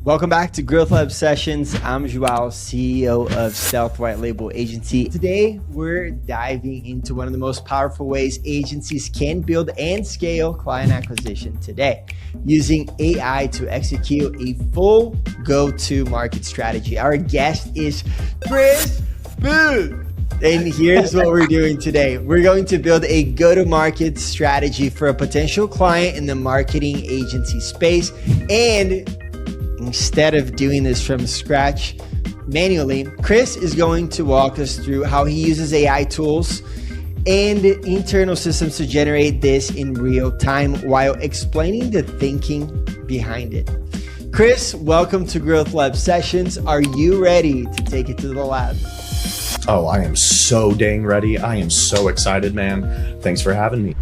Welcome back to Growth Lab Sessions. I'm Joao, CEO of Stealth White Label Agency. Today, we're diving into one of the most powerful ways agencies can build and scale client acquisition today, using AI to execute a full go-to-market strategy. Our guest is Chris Booth. And here's what we're doing today. We're going to build a go-to-market strategy for a potential client in the marketing agency space. And instead of doing this from scratch manually, Chris is going to walk us through how he uses AI tools and internal systems to generate this in real time while explaining the thinking behind it. Chris, welcome to Growth Lab Sessions. Are you ready to take it to the lab? Oh, I am so dang ready. I am so excited, man. Thanks for having me.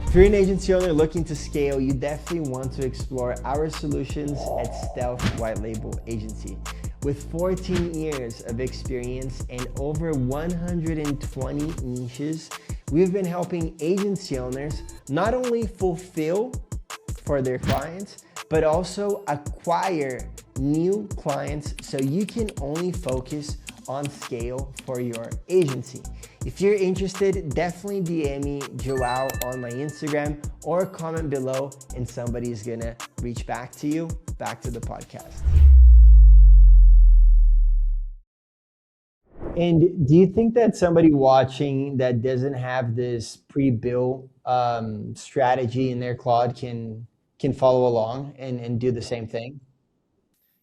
If you're an agency owner looking to scale, you definitely want to explore our solutions at Stealth White Label Agency. With 14 years of experience and over 120 niches, we've been helping agency owners not only fulfill for their clients, but also acquire new clients so you can only focus on scale for your agency. If you're interested, definitely DM me, Joao, on my Instagram or comment below and somebody's gonna reach back to you. Back to the podcast. And do you think that somebody watching that doesn't have this pre-built strategy in their Claude can follow along and do the same thing?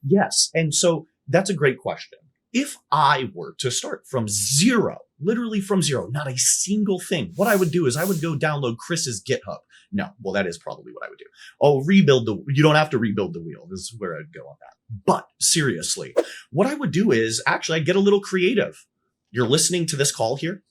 Yes. And so that's a great question. If I were to start from zero, literally from zero, not a single thing, what I would do is I would go download Chris's GitHub. No, well, that is probably what I would do. Oh, you don't have to rebuild the wheel. This is where I'd go on that. But seriously, what I would do is actually I'd get a little creative. You're listening to this call here.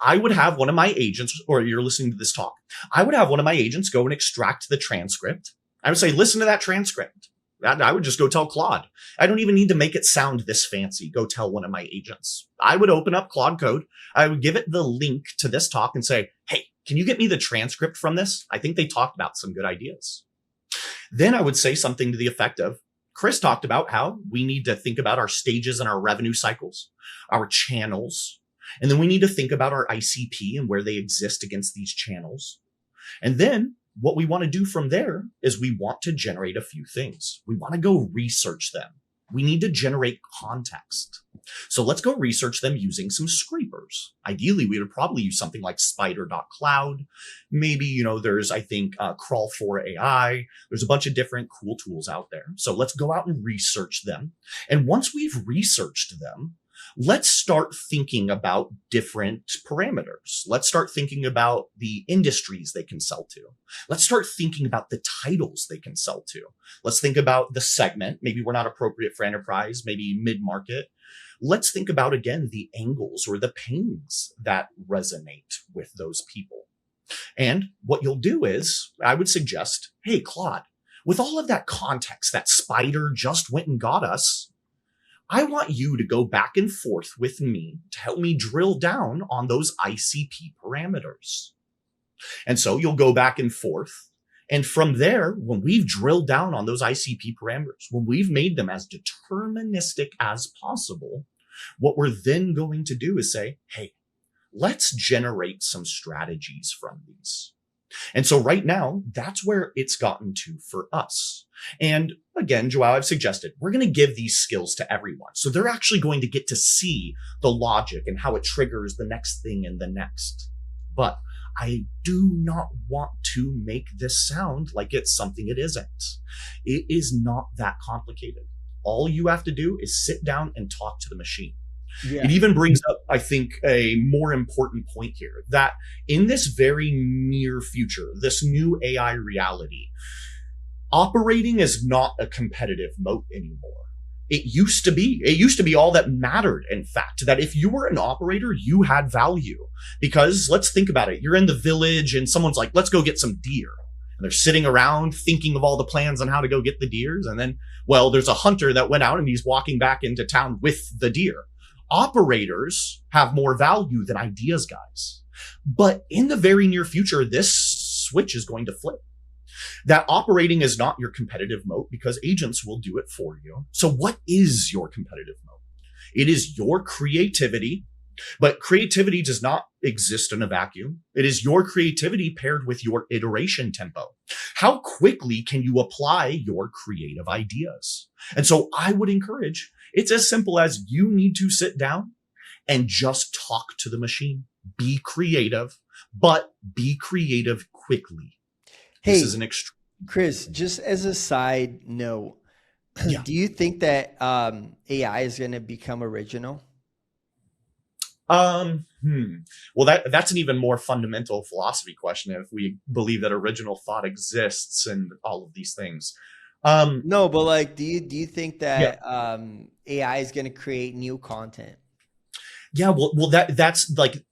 I would have one of my agents, or you're listening to this talk. I would have one of my agents go and extract the transcript. I would say, listen to that transcript. I would just go tell Claude. I don't even need to make it sound this fancy. Go tell one of my agents. I would open up Claude Code. I would give it the link to this talk and say, hey, can you get me the transcript from this? I think they talked about some good ideas. Then I would say something to the effect of, Chris talked about how we need to think about our stages and our revenue cycles, our channels, and then we need to think about our ICP and where they exist against these channels. And then what we want to do from there is we want to generate a few things. We want to go research them. We need to generate context. So let's go research them using some scrapers. Ideally, we would probably use something like spider.cloud. Maybe, there's, I think, crawl4AI. There's a bunch of different cool tools out there. So let's go out and research them. And once we've researched them, let's start thinking about different parameters. Let's start thinking about the industries they can sell to. Let's start thinking about the titles they can sell to. Let's think about the segment. Maybe we're not appropriate for enterprise, maybe mid-market. Let's think about, again, the angles or the pains that resonate with those people. And what you'll do is, I would suggest, hey, Claude, with all of that context that Spider just went and got us, I want you to go back and forth with me to help me drill down on those ICP parameters. And so you'll go back and forth. And from there, when we've drilled down on those ICP parameters, when we've made them as deterministic as possible, what we're then going to do is say, hey, let's generate some strategies from these. And so right now, that's where it's gotten to for us. And again, Joao, I've suggested we're going to give these skills to everyone. So they're actually going to get to see the logic and how it triggers the next thing and the next. But I do not want to make this sound like it's something it isn't. It is not that complicated. All you have to do is sit down and talk to the machine. Yeah. It even brings up, I think, a more important point here, that in this very near future, this new AI reality, operating is not a competitive moat anymore. It used to be all that mattered, in fact, that if you were an operator, you had value. Because let's think about it. You're in the village and someone's like, let's go get some deer. And they're sitting around thinking of all the plans on how to go get the deers. And then, well, there's a hunter that went out and he's walking back into town with the deer. Operators have more value than ideas guys. But in the very near future, this switch is going to flip. That operating is not your competitive moat because agents will do it for you. So what is your competitive moat? It is your creativity, but creativity does not exist in a vacuum. It is your creativity paired with your iteration tempo. How quickly can you apply your creative ideas? And so I would encourage, it's as simple as you need to sit down and just talk to the machine. Be creative, but be creative quickly. Hey, This is an extreme. Chris, just as a side note, Yeah. do you think that AI is going to become original? Well, that's an even more fundamental philosophy question if we believe that original thought exists and all of these things. No, but like, do you think Yeah. that AI is going to create new content? Yeah, well, that's like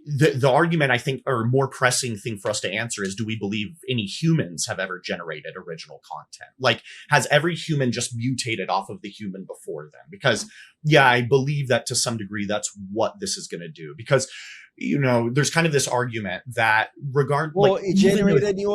the argument I think, or more pressing thing for us to answer is: do we believe any humans have ever generated original content? Like, has every human just mutated off of the human before them? Because yeah, I believe that to some degree that's what this is going to do. Because there's kind of this argument that Well, it even generated with a new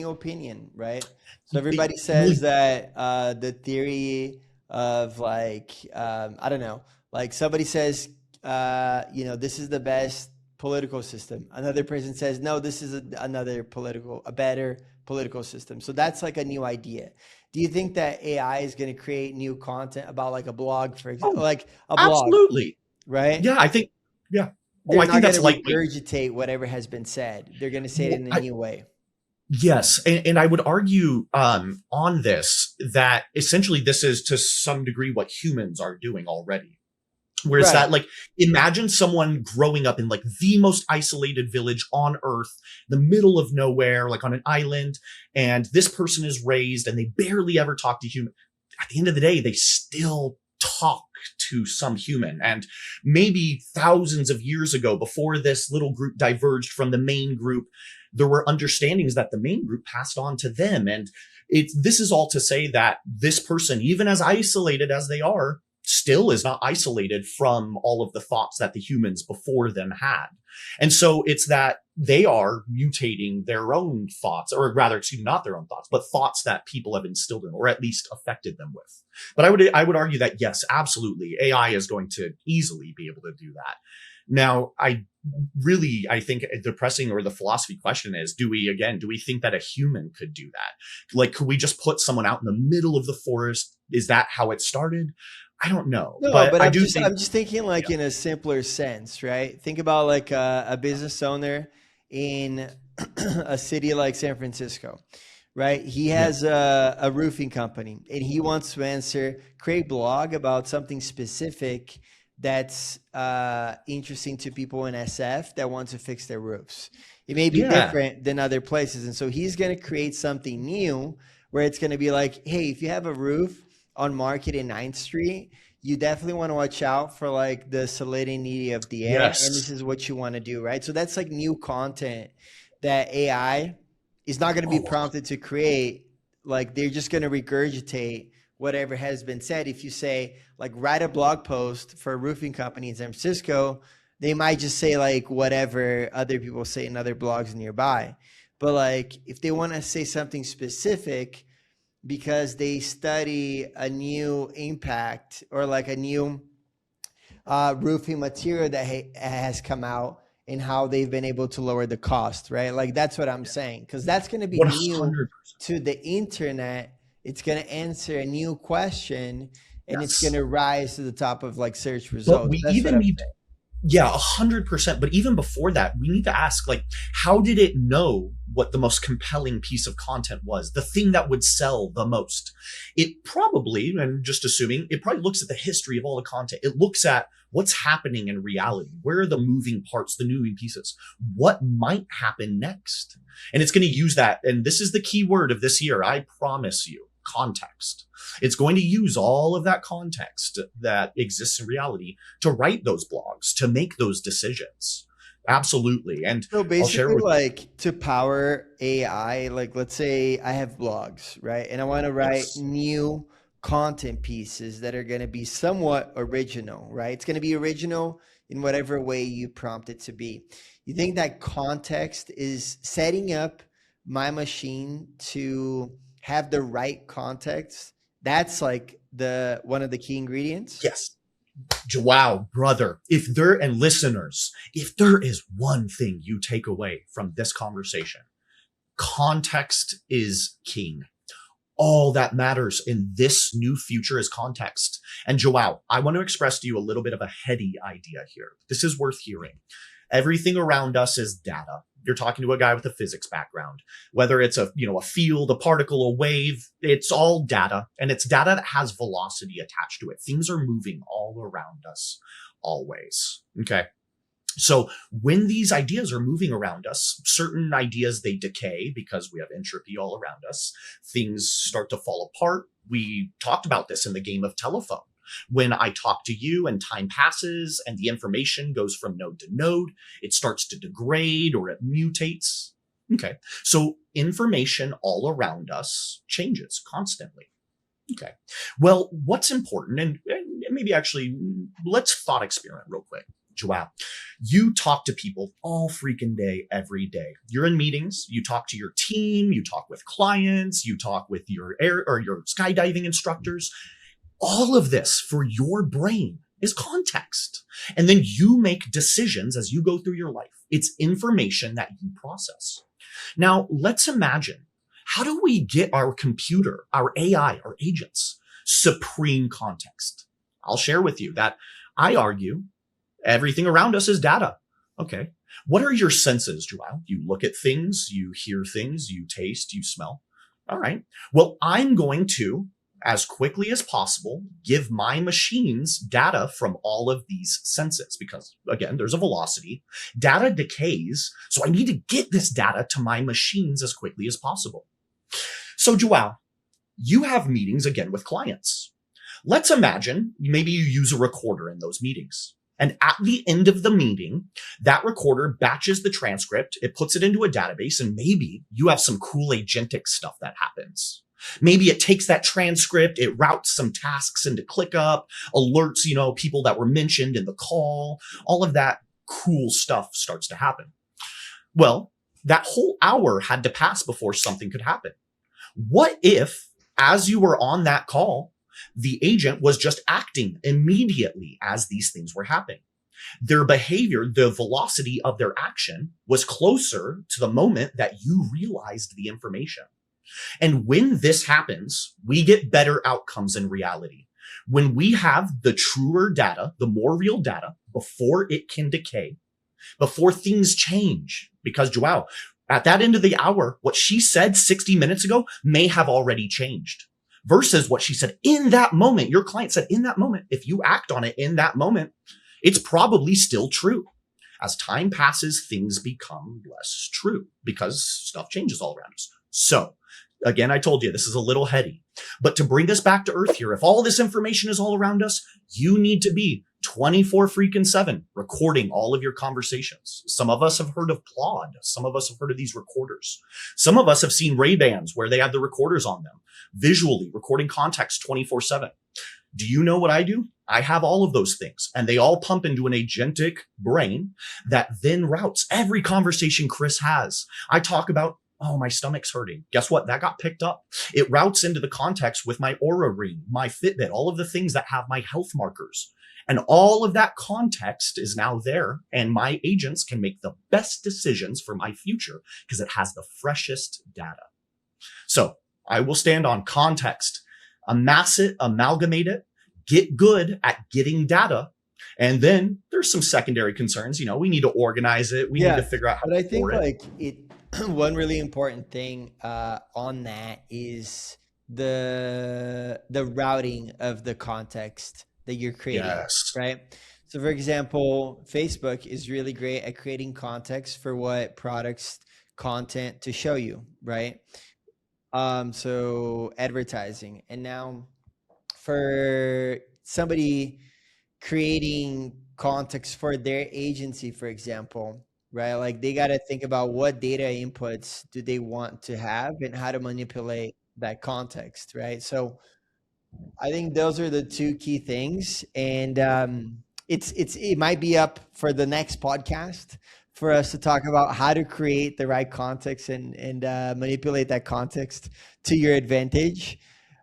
opinion, right? So it, everybody says that the theory of like, I don't know, like somebody says, this is the best political system. Another person says, no, this is a better political system. So that's like a new idea. Do you think that AI is going to create new content about like a blog, for example, oh, like a blog, absolutely, right? yeah, I think, yeah. Oh, They're I think not going that's to lightweight. regurgitate whatever has been said. They're going to say it Well, in a new way. Yes, and I would argue on this that essentially this is to some degree what humans are doing already. Whereas Right. that, like, imagine someone growing up in like the most isolated village on earth, the middle of nowhere, like on an island, and this person is raised and they barely ever talk to human. At the end of the day, they still talk to some human. And maybe thousands of years ago, before this little group diverged from the main group, there were understandings that the main group passed on to them. And this is all to say that this person, even as isolated as they are, still is not isolated from all of the thoughts that the humans before them had. And so it's that they are mutating their own thoughts, or rather, excuse me, not their own thoughts, but thoughts that people have instilled in, or at least affected them with. But I would argue that yes, absolutely, AI is going to easily be able to do that. Now, I think the pressing or the philosophy question is, do we think that a human could do that? Like, could we just put someone out in the middle of the forest? Is that how it started? I don't know, No, but but I I'm do just think, I'm just thinking like yeah, in a simpler sense, right? Think about like a business owner in a city like San Francisco, right? He yeah, has a roofing company and he wants to create blog about something specific that's interesting to people in SF that want to fix their roofs. It may be yeah, different than other places. And so he's going to create something new where it's going to be like, hey, if you have a roof on Market and 9th Street, you definitely want to watch out for like the salinity of the air. And this yes. is what you want to do, right? So that's like new content that AI is not going to be Oh, prompted to create. Like they're just going to regurgitate whatever has been said. If you say like write a blog post for a roofing company in San Francisco, they might just say like whatever other people say in other blogs nearby. But like if they want to say something specific because they study a new impact or like a new roofing material that has come out and how they've been able to lower the cost, right? Like that's what I'm saying, because that's going to be new 100%. to the internet. It's going to answer a new question and it's going Yes. to rise to the top of like search But results. we That's what even I'm need, saying. yeah, 100%. But even before that, we need to ask, like, how did it know what the most compelling piece of content was? The thing that would sell the most? It probably, and just assuming, it probably looks at the history of all the content. It looks at what's happening in reality. Where are the moving parts, the moving pieces? What might happen next? And it's going to use that. And this is the key word of this year. I promise you, context. It's going to use all of that context that exists in reality to write those blogs, to make those decisions. Absolutely. And So I'll share basically, with you. like to power AI, like let's say I have blogs, right? And I want to write Yes. new content pieces that are going to be somewhat original, right? It's going to be original in whatever way you prompt it to be. You think that context is setting up my machine to have the right context? That's like the one of the key ingredients. Yes. Wow, brother, and listeners, if there is one thing you take away from this conversation, context is king. All that matters in this new future is context. And Joao, I want to express to you a little bit of a heady idea here. This is worth hearing. Everything around us is data. You're talking to a guy with a physics background, whether it's a field, a particle, a wave, it's all data, and it's data that has velocity attached to it. Things are moving all around us always. Okay. So when these ideas are moving around us, certain ideas, they decay because we have entropy all around us. Things start to fall apart. We talked about this in the game of telephone. When I talk to you and time passes and the information goes from node to node, it starts to degrade or it mutates. Okay. So information all around us changes constantly. Okay. Well, what's important, and maybe actually let's thought experiment real quick. Joao, you talk to people all freaking day, every day. You're in meetings, you talk to your team, you talk with clients, you talk with your your skydiving instructors. All of this for your brain is context. And then you make decisions as you go through your life. It's information that you process. Now, let's imagine, how do we get our computer, our AI, our agents, supreme context? I'll share with you that I argue everything around us is data. Okay. What are your senses, Joao? You look at things, you hear things, you taste, you smell. All right. Well, I'm going to, as quickly as possible, give my machines data from all of these senses because, again, there's a velocity. Data decays, so I need to get this data to my machines as quickly as possible. So, Joao, you have meetings, again, with clients. Let's imagine maybe you use a recorder in those meetings. And at the end of the meeting, that recorder batches the transcript, it puts it into a database, and maybe you have some cool agentic stuff that happens. Maybe it takes that transcript, it routes some tasks into ClickUp, alerts, people that were mentioned in the call. All of that cool stuff starts to happen. Well, that whole hour had to pass before something could happen. What if, as you were on that call, the agent was just acting immediately as these things were happening? Their behavior, the velocity of their action was closer to the moment that you realized the information. And when this happens, we get better outcomes in reality. When we have the truer data, the more real data, before it can decay, before things change. Because, Joao, at that end of the hour, what she said 60 minutes ago may have already changed versus what she said in that moment. Your client said in that moment, if you act on it in that moment, it's probably still true. As time passes, things become less true because stuff changes all around us. So, again, I told you this is a little heady, but to bring us back to earth here, if all this information is all around us, you need to be 24/7 recording all of your conversations. Some of us have heard of Claude. Some of us have heard of these recorders. Some of us have seen Ray-Bans where they have the recorders on them, visually recording context 24/7. Do you know what I do? I have all of those things, and they all pump into an agentic brain that then routes every conversation Chris has. I talk about, oh, my stomach's hurting. Guess what? That got picked up. It routes into the context with my Oura Ring, my Fitbit, all of the things that have my health markers. And all of that context is now there, and my agents can make the best decisions for my future because it has the freshest data. So I will stand on context, amass it, amalgamate it, get good at getting data. And then there's some secondary concerns. We need to organize it. We need to figure out how to think it. One really important thing on that is the routing of the context that you're creating, right? So for example, Facebook is really great at creating context for what products, content to show you, right? So advertising. And now for somebody creating context for their agency, for example, right? Like they got to think about what data inputs do they want to have and how to manipulate that context, right? So I think those are the two key things. And it might be up for the next podcast for us to talk about how to create the right context and manipulate that context to your advantage.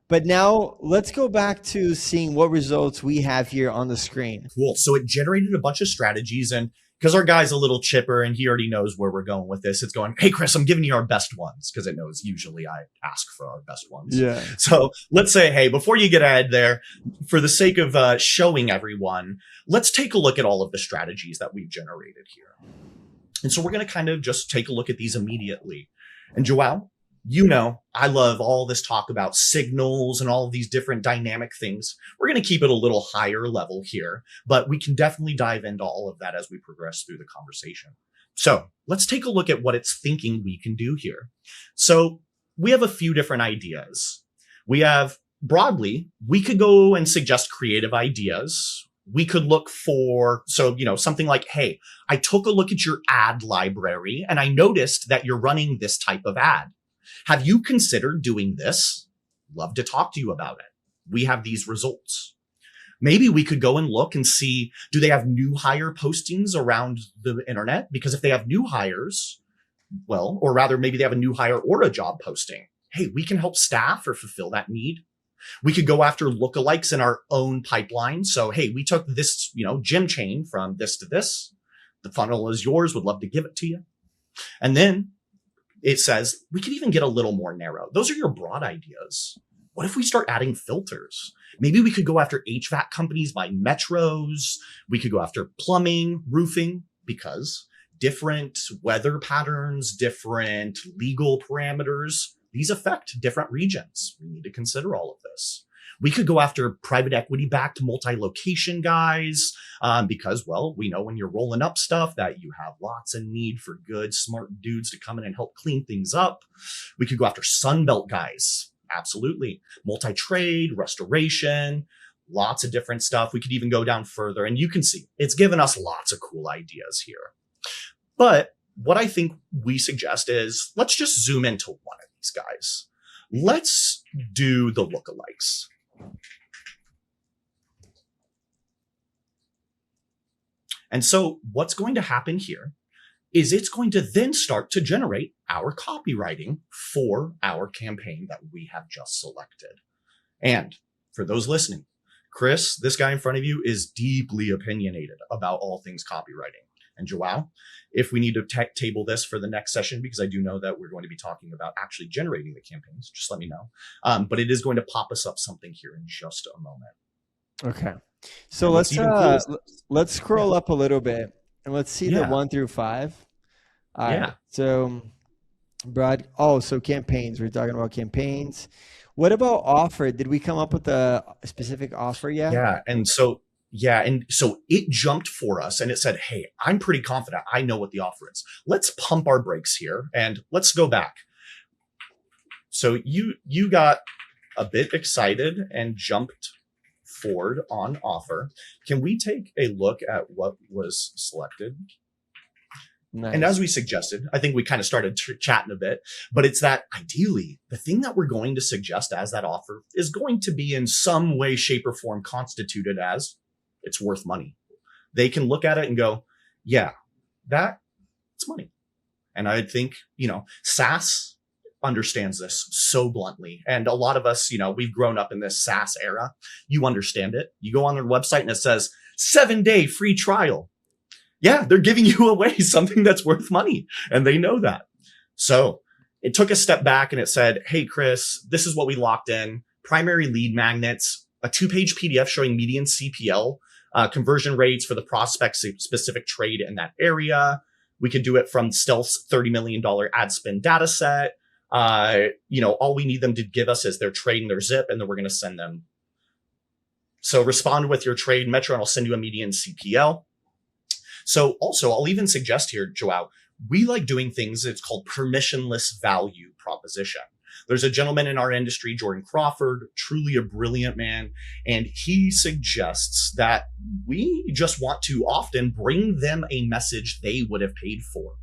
But now let's go back to seeing what results we have here on the screen. Cool. So it generated a bunch of strategies, and because our guy's a little chipper and he already knows where we're going with this, it's going, hey, Chris, I'm giving you our best ones, because it knows usually I ask for our best ones. Yeah. So let's say, hey, before you get ahead there, for the sake of showing everyone, let's take a look at all of the strategies that we've generated here. And so we're going to kind of just take a look at these immediately. And Joao, you know, I love all this talk about signals and all of these different dynamic things. We're going to keep it a little higher level here, but we can definitely dive into all of that as we progress through the conversation. So let's take a look at what it's thinking we can do here. So we have a few different ideas. We have broadly, we could go and suggest creative ideas. We could look for, so, you know, something like, hey, I took a look at your ad library and I noticed that you're running this type of ad. Have you considered doing this? Love to talk to you about it. We have these results. Maybe we could go and look and see, do they have new hire postings around the internet? Because if they have new hires, well, or rather maybe they have a new hire or a job posting. Hey, we can help staff or fulfill that need. We could go after lookalikes in our own pipeline. So, hey, we took this, you know, gym chain from this to this. The funnel is yours. Would love to give it to you. And then it says we could even get a little more narrow. Those are your broad ideas. What if we start adding filters? Maybe we could go after HVAC companies by metros. We could go after plumbing, roofing, because different weather patterns, different legal parameters, these affect different regions. We need to consider all of this. We could go after private equity-backed multi-location guys because, well, we know when you're rolling up stuff that you have lots of need for good, smart dudes to come in and help clean things up. We could go after Sunbelt guys. Absolutely. Multi-trade, restoration, lots of different stuff. We could even go down further. And you can see it's given us lots of cool ideas here. But what I think we suggest is let's just zoom into one of these guys. Let's do the lookalikes. And so what's going to happen here is it's going to then start to generate our copywriting for our campaign that we have just selected. And for those listening, Chris, this guy in front of you, is deeply opinionated about all things copywriting. And Joao, if we need to table this for the next session, because I do know that we're going to be talking about actually generating the campaigns, just let me know. But it is going to pop us up something here in just a moment. Okay. So let's scroll up a little bit and let's see the 1 through 5. All right. So so campaigns. We're talking about campaigns. What about offer? Did we come up with a specific offer yet? Yeah. And so it jumped for us and it said, hey, I'm pretty confident I know what the offer is. Let's pump our brakes here and let's go back. So you got a bit excited and jumped forward on offer. Can we take a look at what was selected? Nice. And as we suggested, I think we kind of started chatting a bit, but it's that ideally the thing that we're going to suggest as that offer is going to be in some way, shape, or form constituted as it's worth money. They can look at it and go, yeah, it's money. And I think, SaaS understands this so bluntly. And a lot of us, we've grown up in this SaaS era. You understand it. You go on their website and it says 7-day free trial. Yeah, they're giving you away something that's worth money. And they know that. So it took a step back and it said, hey, Chris, this is what we locked in. Primary lead magnets, a 2-page PDF showing median CPL, conversion rates for the prospect's specific trade in that area. We could do it from Stealth's $30 million ad spend data set. All we need them to give us is their trade and their zip, and then we're going to send them. So respond with your trade, Metro, and I'll send you a median CPL. So also, I'll even suggest here, Joao, we like doing things, it's called permissionless value proposition. There's a gentleman in our industry, Jordan Crawford, truly a brilliant man. And he suggests that we just want to often bring them a message they would have paid for.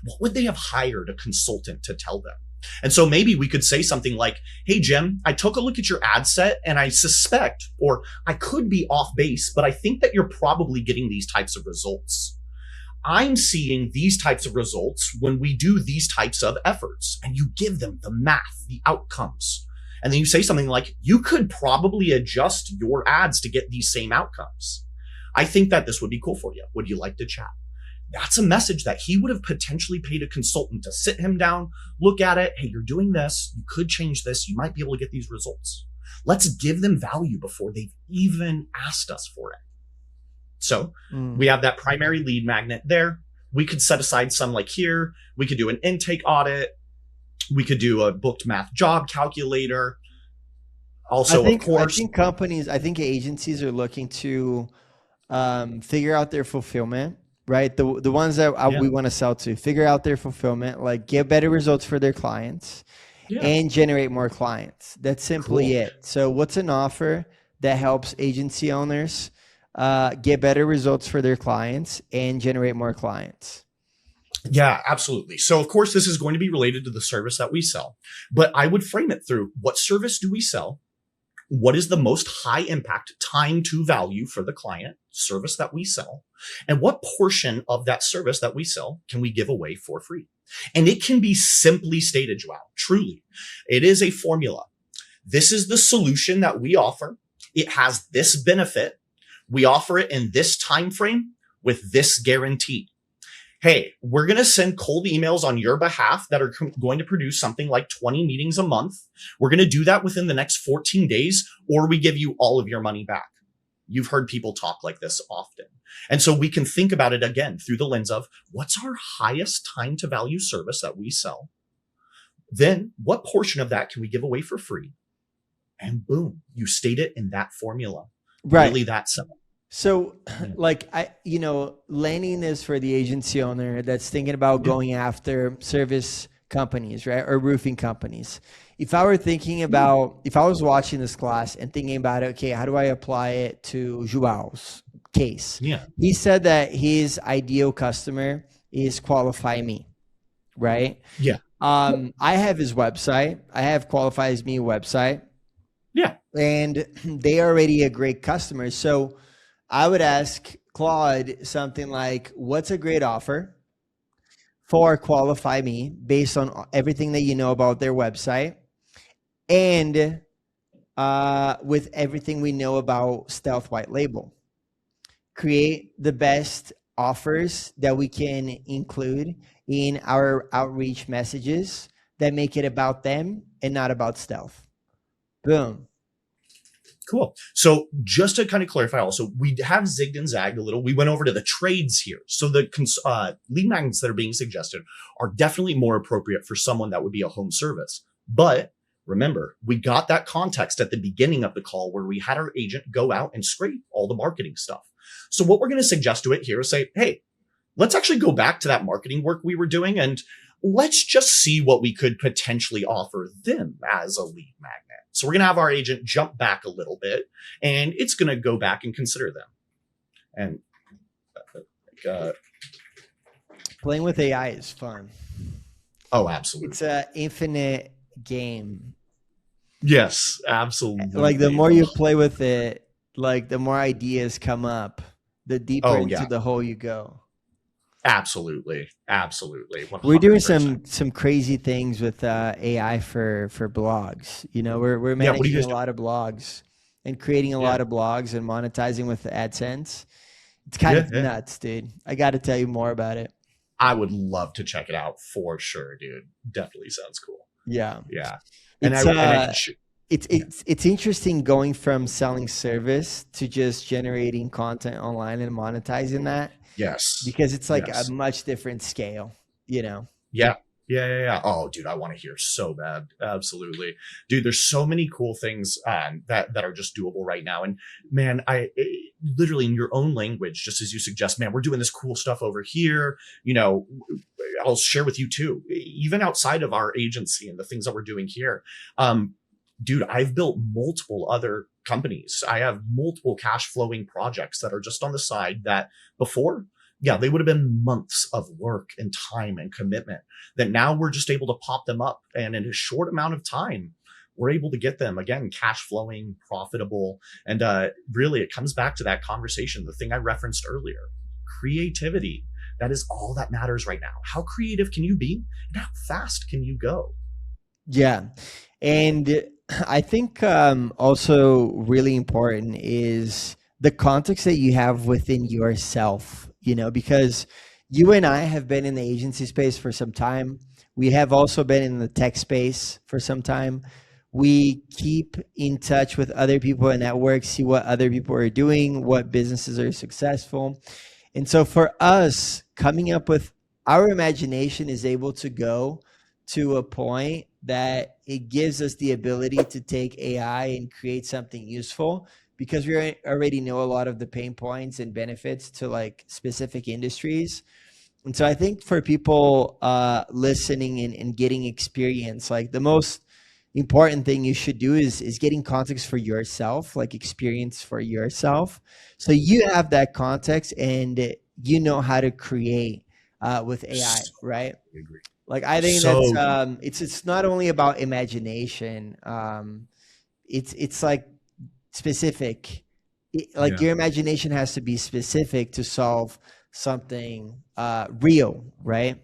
What would they have hired a consultant to tell them? And so maybe we could say something like, hey, Jim, I took a look at your ad set and I suspect, or I could be off base, but I think that you're probably getting these types of results. I'm seeing these types of results when we do these types of efforts. And you give them the math, the outcomes. And then you say something like, you could probably adjust your ads to get these same outcomes. I think that this would be cool for you. Would you like to chat? That's a message that he would have potentially paid a consultant to sit him down, look at it. Hey, you're doing this. You could change this. You might be able to get these results. Let's give them value before they've even asked us for it. So we have that primary lead magnet there. We could set aside some like here. We could do an intake audit. We could do a booked math job calculator. Also, of course, I think agencies are looking to figure out their fulfillment. Right. The ones that we want to sell to, figure out their fulfillment, like get better results for their clients and generate more clients. That's simply it. So what's an offer that helps agency owners get better results for their clients and generate more clients? Yeah, absolutely. So of course, this is going to be related to the service that we sell, but I would frame it through what service do we sell? What is the most high impact time to value for the client service that we sell? And what portion of that service that we sell can we give away for free? And it can be simply stated, Joao, truly. It is a formula. This is the solution that we offer. It has this benefit. We offer it in this time frame with this guarantee. Hey, we're going to send cold emails on your behalf that are going to produce something like 20 meetings a month. We're going to do that within the next 14 days, or we give you all of your money back. You've heard people talk like this often. And so we can think about it again through the lens of what's our highest time to value service that we sell? Then what portion of that can we give away for free? And boom, you state it in that formula. Right. Really that simple. So like landing this for the agency owner that's thinking about going after service companies, right? Or roofing companies. If I was watching this class and thinking about it, okay, how do I apply it to Joao's case? Yeah. He said that his ideal customer is Qualify Me, right? Yeah. I have his website. I have Qualifies Me website. Yeah. And they are already a great customer. So I would ask Claude something like, what's a great offer for Qualify Me based on everything that you know about their website and with everything we know about Stealth White Label? Create the best offers that we can include in our outreach messages that make it about them and not about Stealth. Boom. Cool. So just to kind of clarify also, we have zigged and zagged a little. We went over to the trades here. So the lead magnets that are being suggested are definitely more appropriate for someone that would be a home service. But remember, we got that context at the beginning of the call where we had our agent go out and scrape all the marketing stuff. So what we're going to suggest to it here is say, hey, let's actually go back to that marketing work we were doing and let's just see what we could potentially offer them as a lead magnet. So we're going to have our agent jump back a little bit and it's going to go back and consider them. And playing with AI is fun. Oh, absolutely. It's an infinite game. Yes, absolutely. Like the more you play with it, like the more ideas come up, the deeper into the hole you go. Absolutely. Absolutely. 100%. We're doing some crazy things with AI for blogs. You know, we're managing a lot of blogs and creating a lot of blogs and monetizing with the AdSense. It's kind of nuts, dude. I got to tell you more about it. I would love to check it out for sure, dude. Definitely sounds cool. Yeah. Yeah. It's interesting going from selling service to just generating content online and monetizing that. Yes. Because it's like a much different scale, you know? Yeah. Oh, dude, I want to hear so bad. Absolutely. Dude, there's so many cool things that are just doable right now. And man, literally in your own language, just as you suggest, man, we're doing this cool stuff over here. You know, I'll share with you too, even outside of our agency and the things that we're doing here. Dude, I've built multiple other companies. I have multiple cash flowing projects that are just on the side that before yeah, they would have been months of work and time and commitment that now we're just able to pop them up. And in a short amount of time, we're able to get them again, cash flowing, profitable. And really, it comes back to that conversation, the thing I referenced earlier, creativity. That is all that matters right now. How creative can you be? And how fast can you go? Yeah. And I think also really important is the context that you have within yourself, because you and I have been in the agency space for some time. We have also been in the tech space for some time. We keep in touch with other people and networks, see what other people are doing, what businesses are successful. And so for us, coming up with our imagination is able to go to a point that it gives us the ability to take AI and create something useful because we already know a lot of the pain points and benefits to like specific industries. And so I think for people listening and getting experience, like the most important thing you should do is getting context for yourself, like experience for yourself. So you have that context and you know how to create with AI, right? I agree. Like I think So that's it's not only about imagination. It's like specific. Like yeah, your imagination has to be specific to solve something real, right?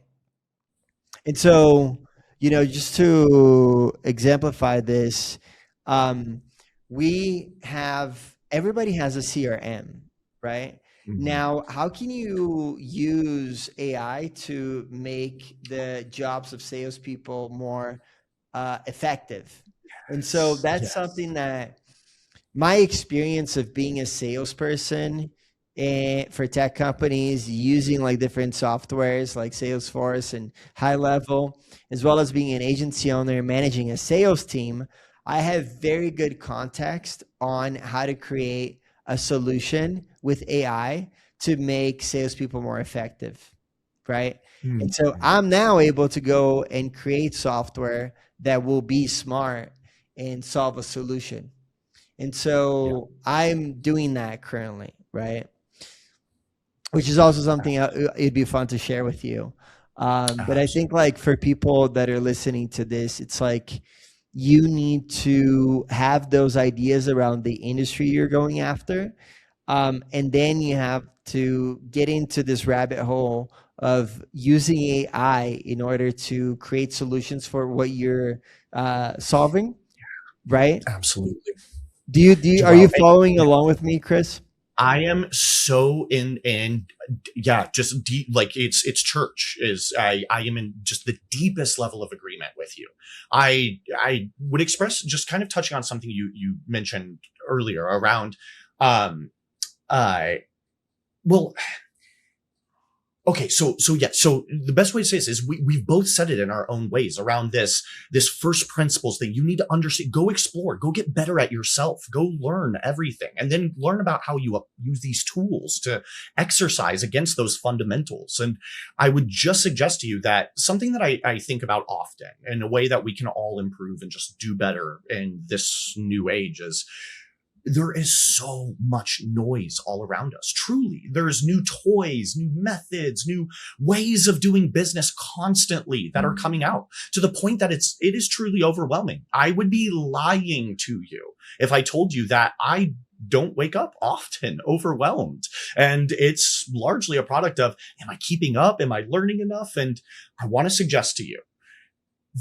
And so, just to exemplify this, everybody has a CRM, right? mhm. Now, how can you use AI to make the jobs of salespeople more effective? And so that's Yes. something that my experience of being a salesperson for tech companies using like different softwares like Salesforce and High Level, as well as being an agency owner and managing a sales team, I have very good context on how to create a solution with AI to make salespeople more effective, right? And so Mhm. I'm now able to go and create software that will be smart and solve a solution. And Yeah, so I'm doing that currently, right? Which is also something it'd be fun to share with you. But I think absolutely. like for people that are listening to this, it's like you need to have those ideas around the industry you're going after. And then you have to get into this rabbit hole of using AI in order to create solutions for what you're solving, right? Absolutely. Are you Joelle, following along with me, Chris? I am so in, and yeah, just deep, like it's church is, I am in just the deepest level of agreement with you. I would express, just kind of touching on something you mentioned earlier around, um, uh, well, okay, so yeah, so the best way to say this is we've both said it in our own ways around this first principles that you need to understand. Go explore, go get better at yourself, go learn everything, and then learn about how you use these tools to exercise against those fundamentals. And I would just suggest to you that something that I think about often in a way that we can all improve and just do better in this new age is, there is so much noise all around us. Truly, there's new toys, new methods, new ways of doing business constantly that are coming out to the point that it is truly overwhelming. I would be lying to you if I told you that I don't wake up often overwhelmed. And it's largely a product of, am I keeping up? Am I learning enough? And I want to suggest to you,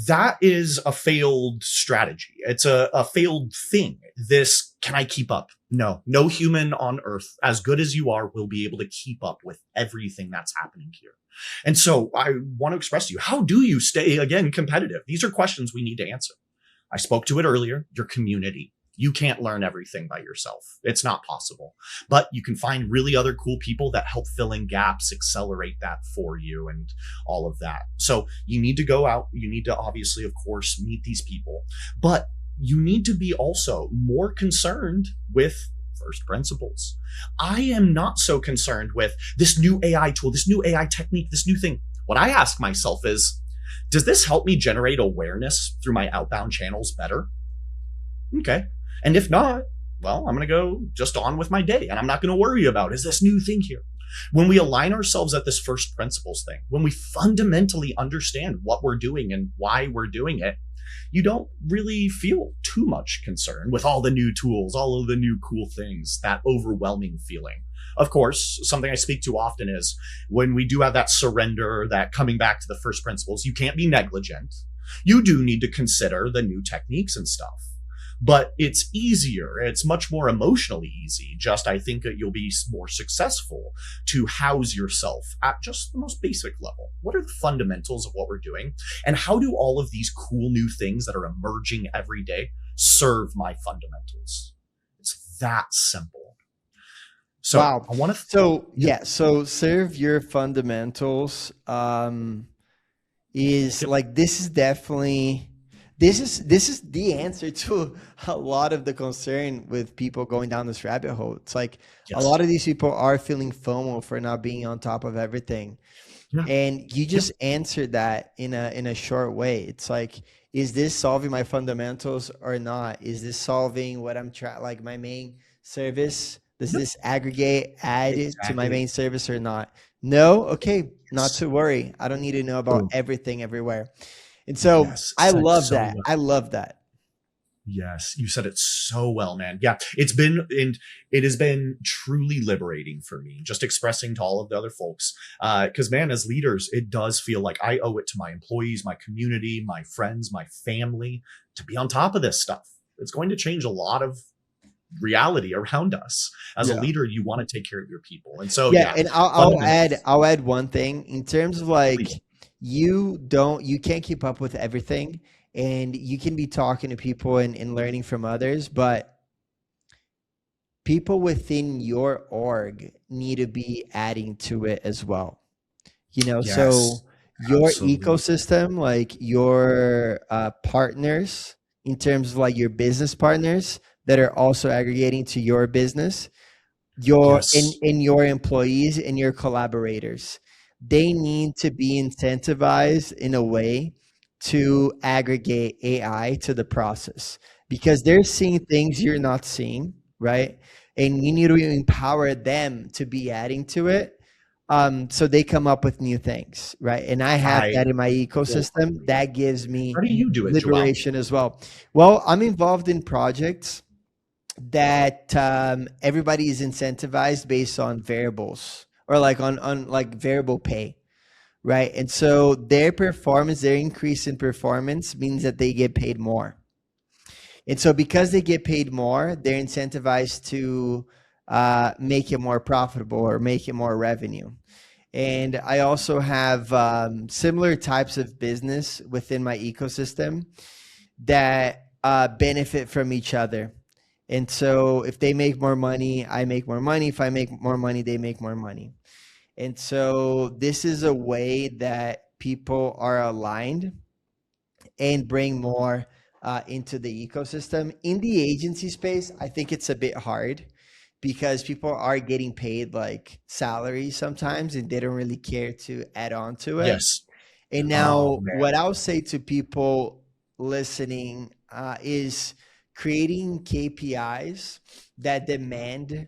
that is a failed strategy. It's a failed thing. This, can I keep up? No human on earth, as good as you are, will be able to keep up with everything that's happening here. And so I want to express to you, how do you stay, again, competitive? These are questions we need to answer. I spoke to it earlier, your community. You can't learn everything by yourself. It's not possible. But you can find really other cool people that help fill in gaps, accelerate that for you, and all of that. So you need to go out. You need to obviously, of course, meet these people. But you need to be also more concerned with first principles. I am not so concerned with this new AI tool, this new AI technique, this new thing. What I ask myself is, does this help me generate awareness through my outbound channels better? Okay. And if not, well, I'm going to go just on with my day and I'm not going to worry about, is this new thing here? When we align ourselves at this first principles thing, when we fundamentally understand what we're doing and why we're doing it, you don't really feel too much concern with all the new tools, all of the new cool things, that overwhelming feeling. Of course, something I speak to often is when we do have that surrender, that coming back to the first principles, you can't be negligent. You do need to consider the new techniques and stuff. But it's easier. It's much more emotionally easy. Just, I think that you'll be more successful to house yourself at just the most basic level. What are the fundamentals of what we're doing? And how do all of these cool new things that are emerging every day serve my fundamentals? It's that simple. So Wow. I want to. So serve your fundamentals is like, this is definitely, this is the answer to a lot of the concern with people going down this rabbit hole. It's like a lot of these people are feeling FOMO for not being on top of everything. Yeah. And you just answered that in a short way. It's like, is this solving my fundamentals or not? Is this solving what I'm like my main service? Does this aggregate add to my main service or not? No? Okay, not to worry. I don't need to know about everything everywhere. And so I love that. I love that. Yes, you said it so well, man. Yeah, it has been truly liberating for me, just expressing to all of the other folks. Because man, as leaders, it does feel like I owe it to my employees, my community, my friends, my family to be on top of this stuff. It's going to change a lot of reality around us. As a leader, you want to take care of your people. And so and I'll add one thing in terms of like, you can't keep up with everything, and you can be talking to people and learning from others, but people within your org need to be adding to it as well. So your ecosystem, like your partners, in terms of like your business partners that are also aggregating to your business, your employees and your collaborators, they need to be incentivized in a way to aggregate AI to the process, because they're seeing things you're not seeing, right? And you need to empower them to be adding to it, so they come up with new things, right? And I have that in my ecosystem. That gives me liberation as well. Well, I'm involved in projects that everybody is incentivized based on variables, or like on like variable pay, right? And so their increase in performance means that they get paid more. And so because they get paid more, they're incentivized to make it more profitable or make it more revenue. And I also have similar types of business within my ecosystem that benefit from each other. And so if they make more money, I make more money. If I make more money, they make more money. And so this is a way that people are aligned and bring more into the ecosystem. In the agency space, I think it's a bit hard because people are getting paid like salary sometimes, and they don't really care to add on to it. Yes. And now what I'll say to people listening is creating KPIs that demand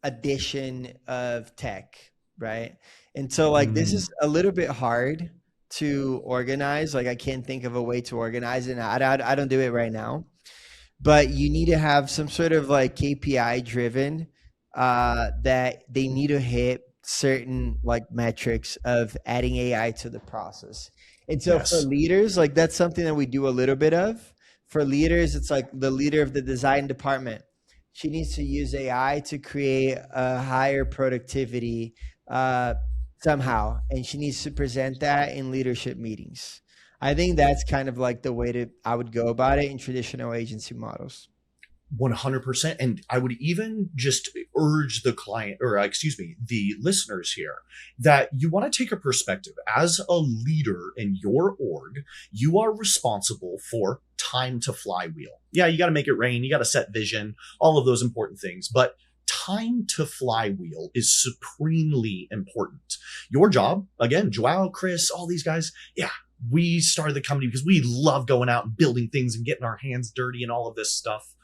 addition of tech, right? And so like this is a little bit hard to organize. Like I can't think of a way to organize it. I don't do it right now, but you need to have some sort of like KPI driven that they need to hit certain like metrics of adding AI to the process. And so for leaders, like that's something that we do a little bit of. For leaders, it's like the leader of the design department. She needs to use AI to create a higher productivity somehow, and she needs to present that in leadership meetings. I think that's kind of like the way I would go about it in traditional agency models. 100%. And I would even just urge the the listeners here, that you want to take a perspective as a leader in your org. You are responsible for time to flywheel. Yeah, you got to make it rain. You got to set vision, all of those important things. But time to flywheel is supremely important. Your job, again, Joao, Chris, all these guys. Yeah, we started the company because we love going out and building things and getting our hands dirty and all of this stuff.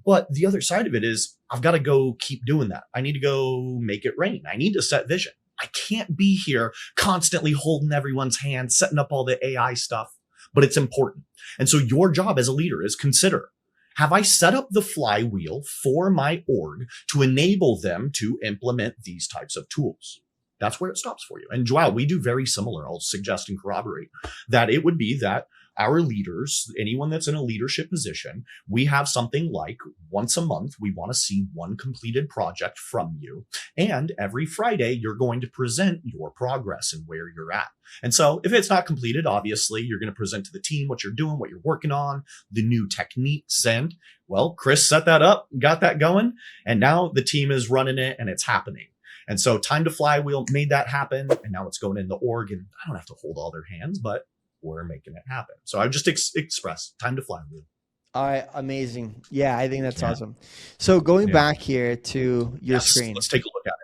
But the other side of it is I've got to go keep doing that. I need to go make it rain. I need to set vision. I can't be here constantly holding everyone's hand, setting up all the AI stuff, but it's important. And so your job as a leader is consider, have I set up the flywheel for my org to enable them to implement these types of tools? That's where it stops for you. And Joao, we do very similar. I'll suggest and corroborate that it would be that our leaders, anyone that's in a leadership position, we have something like once a month, we want to see one completed project from you. And every Friday, you're going to present your progress and where you're at. And so if it's not completed, obviously, you're going to present to the team what you're doing, what you're working on, the new techniques. And well, Chris set that up, got that going. And now the team is running it and it's happening. And so Time to Flywheel made that happen. And now it's going in the org. And I don't have to hold all their hands, but we're making it happen. So I just express Time to Flywheel. All right, amazing. Yeah, I think that's awesome. So going back here to your screen. Let's take a look at it.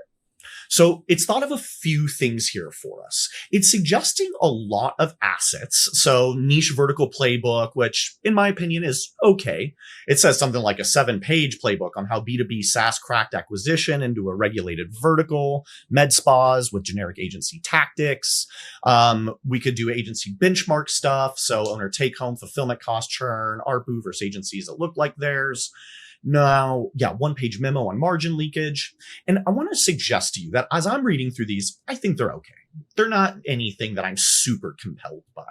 So it's thought of a few things here for us. It's suggesting a lot of assets. So niche vertical playbook, which in my opinion is okay. It says something like a 7-page playbook on how B2B SaaS cracked acquisition into a regulated vertical, med spas with generic agency tactics. We could do agency benchmark stuff. So owner take home, fulfillment cost churn, ARPU versus agencies that look like theirs. Now, 1-page memo on margin leakage. And I want to suggest to you that as I'm reading through these, I think they're okay. They're not anything that I'm super compelled by.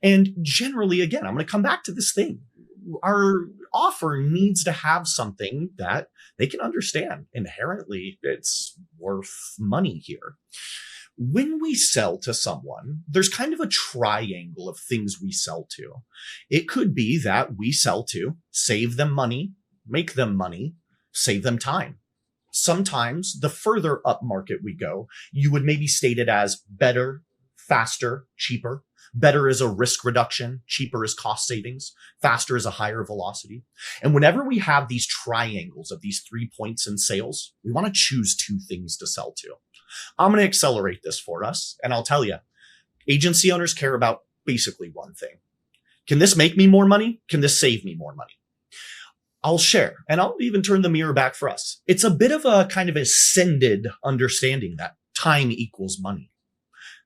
And generally, again, I'm going to come back to this thing. Our offer needs to have something that they can understand. Inherently, it's worth money here. When we sell to someone, there's kind of a triangle of things we sell to. It could be that we sell to save them money, make them money, save them time. Sometimes the further up market we go, you would maybe state it as better, faster, cheaper. Better is a risk reduction, cheaper is cost savings, faster is a higher velocity. And whenever we have these triangles of these 3 points in sales, we want to choose 2 things to sell to. I'm going to accelerate this for us. And I'll tell you, agency owners care about basically one thing. Can this make me more money? Can this save me more money? I'll share, and I'll even turn the mirror back for us. It's a bit of a kind of ascended understanding that time equals money.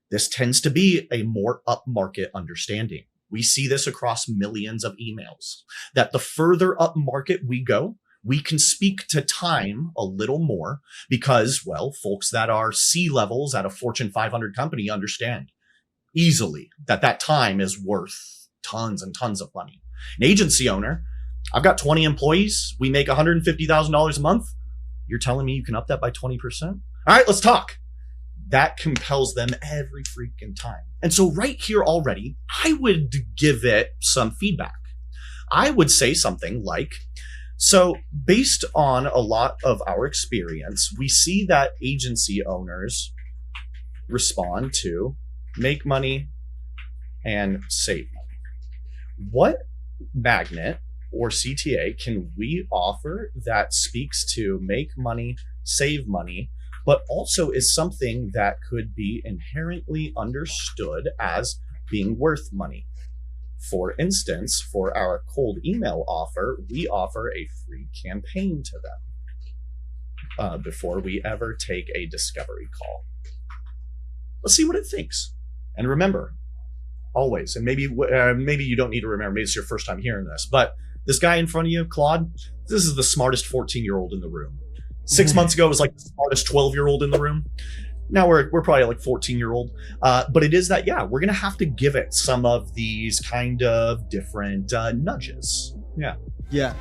This tends to be a more upmarket understanding. We see this across millions of emails, that the further up market we go, we can speak to time a little more because, well, folks that are C-levels at a Fortune 500 company understand easily that that time is worth tons and tons of money. An agency owner, I've got 20 employees. We make $150,000 a month. You're telling me you can up that by 20%? All right, let's talk. That compels them every freaking time. And so right here already, I would give it some feedback. I would say something like, so based on a lot of our experience, we see that agency owners respond to make money and save money. What magnet or CTA can we offer that speaks to make money, save money, but also is something that could be inherently understood as being worth money? For instance, for our cold email offer, we offer a free campaign to them before we ever take a discovery call. Let's see what it thinks. And remember, always, and maybe you don't need to remember, maybe it's your first time hearing this, but this guy in front of you, Claude, this is the smartest 14-year-old in the room. 6 months ago, it was like the smartest 12-year-old in the room. Now we're probably like 14-year-old. But it is that, we're going to have to give it some of these kind of different nudges. Yeah.